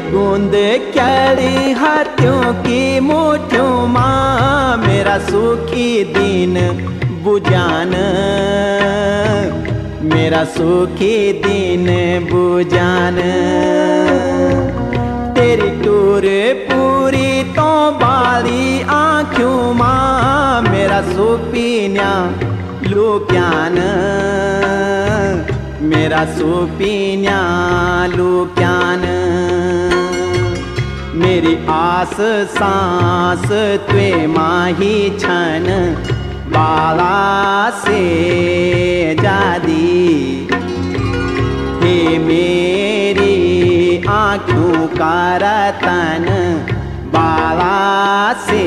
गूंद क्यारी हाथों की मुठ्ठियों माँ मेरा सुखी दिन बुझान, मेरा सुखी दिन बुझान। तेरी टूर पूरी तो बाली आँखों माँ मेरा सुपीन्या लुक्यान, मेरा सुपीन्या लुक्यान। मेरी आस सांस त्वे माही छन बाला से जादी। हे मेरी आँखों का रतन बाला से